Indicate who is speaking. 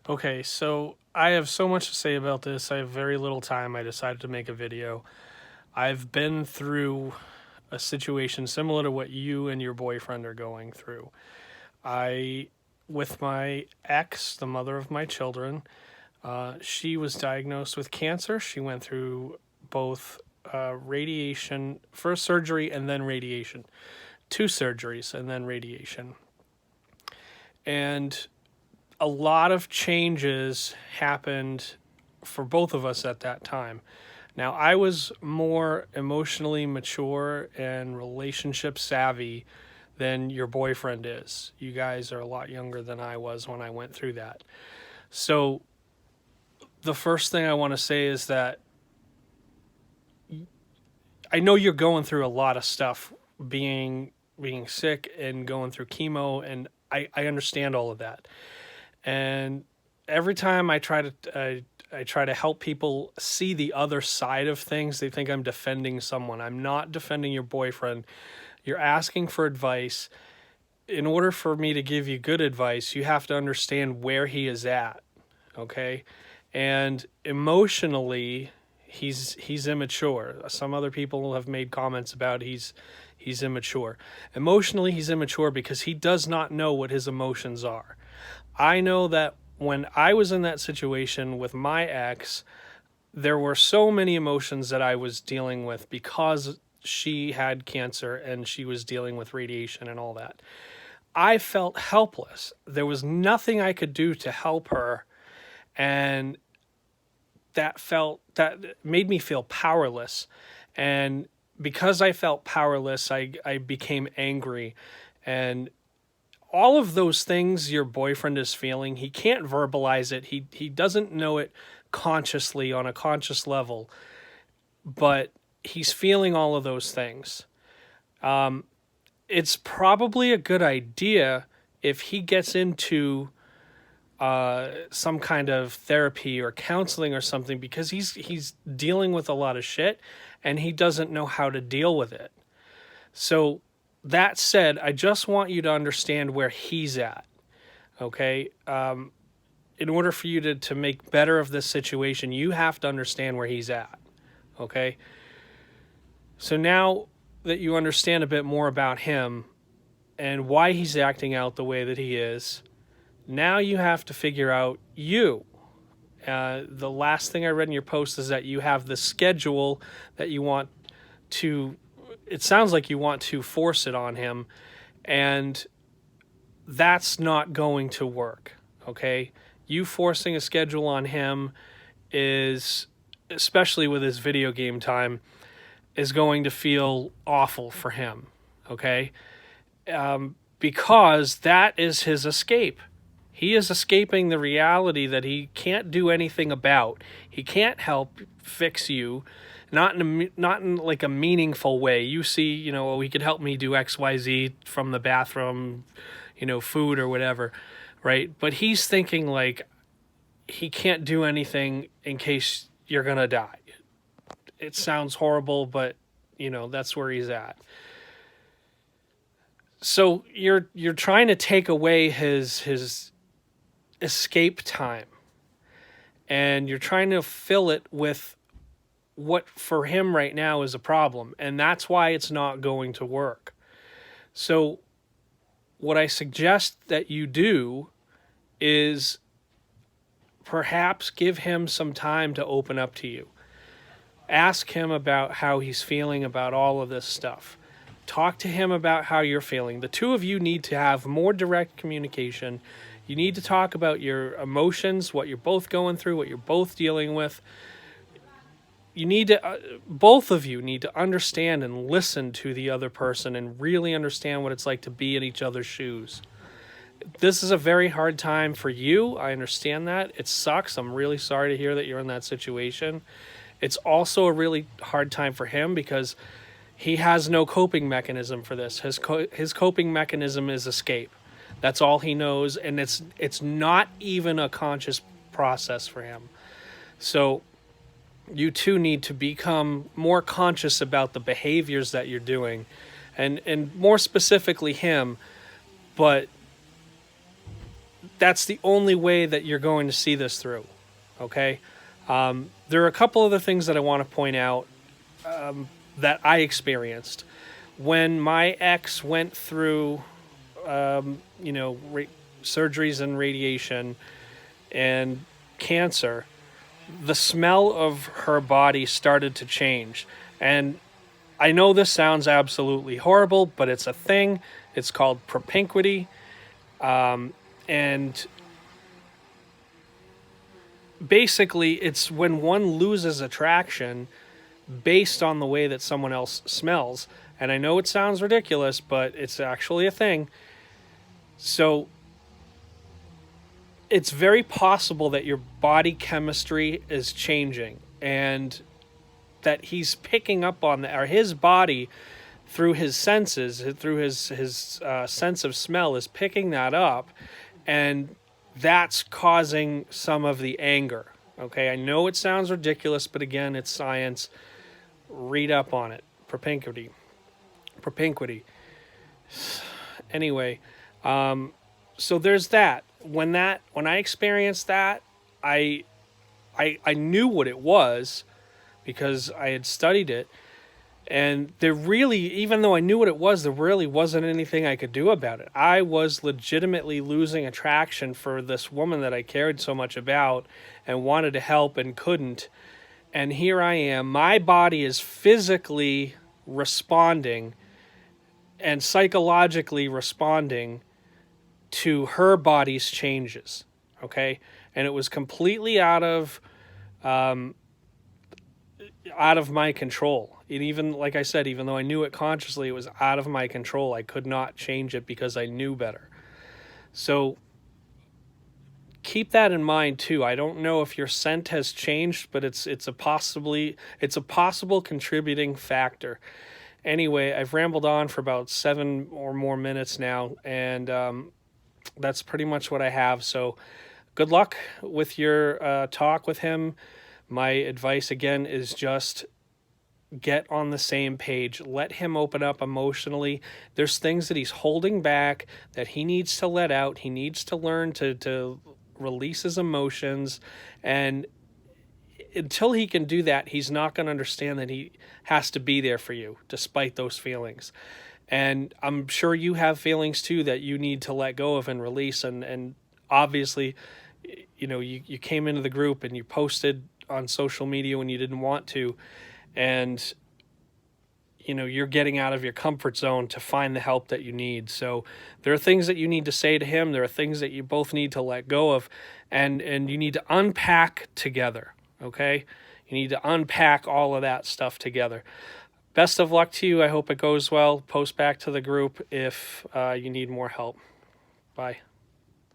Speaker 1: Okay, so I have so much to say about this. I have very little time. I decided to make a video. I've been through a situation similar to what you and your boyfriend are going through. I, with my ex, the mother of my children, she was diagnosed with cancer. She went through both radiation, first surgery and then radiation, two surgeries and then radiation. And a lot of changes happened for both of us at that time. Now, I was more emotionally mature and relationship savvy than your boyfriend is. You guys are a lot younger than I was when I went through that. So, the first thing I want to say is that I know you're going through a lot of stuff being sick and going through chemo, and I understand all of that. And every time I try to help people see the other side of things, they think I'm defending someone. I'm not defending your boyfriend. You're asking for advice. In order for me to give you good advice, you have to understand where he is at, okay? And emotionally, he's immature. Some other people have made comments about he's immature. Emotionally, he's immature because he does not know what his emotions are. I know that when I was in that situation with my ex, there were so many emotions that I was dealing with because she had cancer and she was dealing with radiation and all that. I felt helpless. There was nothing I could do to help her, and that made me feel powerless. And because I felt powerless, I became angry. And all of those things your boyfriend is feeling, he can't verbalize it. He doesn't know it consciously on a conscious level, but he's feeling all of those things. It's probably a good idea if he gets into some kind of therapy or counseling or something, because he's dealing with a lot of shit and he doesn't know how to deal with it. So that said, I just want you to understand where he's at. Okay. In order for you to make better of this situation, you have to understand where he's at. Okay. So now that you understand a bit more about him and why he's acting out the way that he is, now you have to figure out you. The last thing I read in your post is that you have the schedule that you want to, it sounds like you want to force it on him, and that's not going to work, okay? You forcing a schedule on him is, especially with his video game time, is going to feel awful for him, okay? Because that is his escape. He is escaping the reality that he can't do anything about. He can't help fix you, not in like a meaningful way. You see, oh, he could help me do XYZ from the bathroom, food or whatever, right? But he's thinking like he can't do anything in case you're going to die. It sounds horrible, but that's where he's at. So you're trying to take away his escape time, and you're trying to fill it with what for him right now is a problem, and that's why it's not going to work. So what I suggest that you do is perhaps give him some time to open up to you. Ask him about how he's feeling about all of this stuff. Talk to him about how you're feeling. The two of you need to have more direct communication. You need to talk about your emotions, what you're both going through, what you're both dealing with. You need to, both of you need to understand and listen to the other person and really understand what it's like to be in each other's shoes. This is a very hard time for you. I understand that. It sucks. I'm really sorry to hear that you're in that situation. It's also a really hard time for him because he has no coping mechanism for this. His coping mechanism is escape. That's all he knows, and it's not even a conscious process for him. So you two need to become more conscious about the behaviors that you're doing, and more specifically him, but that's the only way that you're going to see this through. Okay. There are a couple other things that I want to point out that I experienced when my ex went through, surgeries and radiation and cancer. The smell of her body started to change. And I know this sounds absolutely horrible, but it's a thing. It's called propinquity. And basically, it's when one loses attraction based on the way that someone else smells. And I know it sounds ridiculous, but it's actually a thing. So it's very possible that your body chemistry is changing and that he's picking up on that, or his body through his senses, through his sense of smell is picking that up, and that's causing some of the anger. Okay, I know it sounds ridiculous, but again, it's science. Read up on it. Propinquity. Anyway, so there's that. When I experienced that, I knew what it was because I had studied it, and there really, even though I knew what it was, there really wasn't anything I could do about it. I was legitimately losing attraction for this woman that I cared so much about and wanted to help and couldn't. And here I am. My body is physically responding and psychologically responding to her body's changes. Okay? And it was completely out of my control. And even, like I said, even though I knew it consciously, it was out of my control. I could not change it because I knew better. So keep that in mind too. I don't know if your scent has changed, but it's a possible contributing factor. Anyway, I've rambled on for about 7 or more minutes now, and that's pretty much what I have. So good luck with your talk with him. My advice again is just get on the same page. Let him open up emotionally. There's things that he's holding back that he needs to let out. He needs to learn to release his emotions. And until he can do that, he's not going to understand that he has to be there for you despite those feelings. And I'm sure you have feelings too that you need to let go of and release. And obviously, you came into the group and you posted on social media when you didn't want to, and you're getting out of your comfort zone to find the help that you need. So there are things that you need to say to him. There are things that you both need to let go of, and you need to unpack together. Okay, you need to unpack all of that stuff together. Best of luck to you. I hope it goes well. Post back to the group if you need more help. Bye.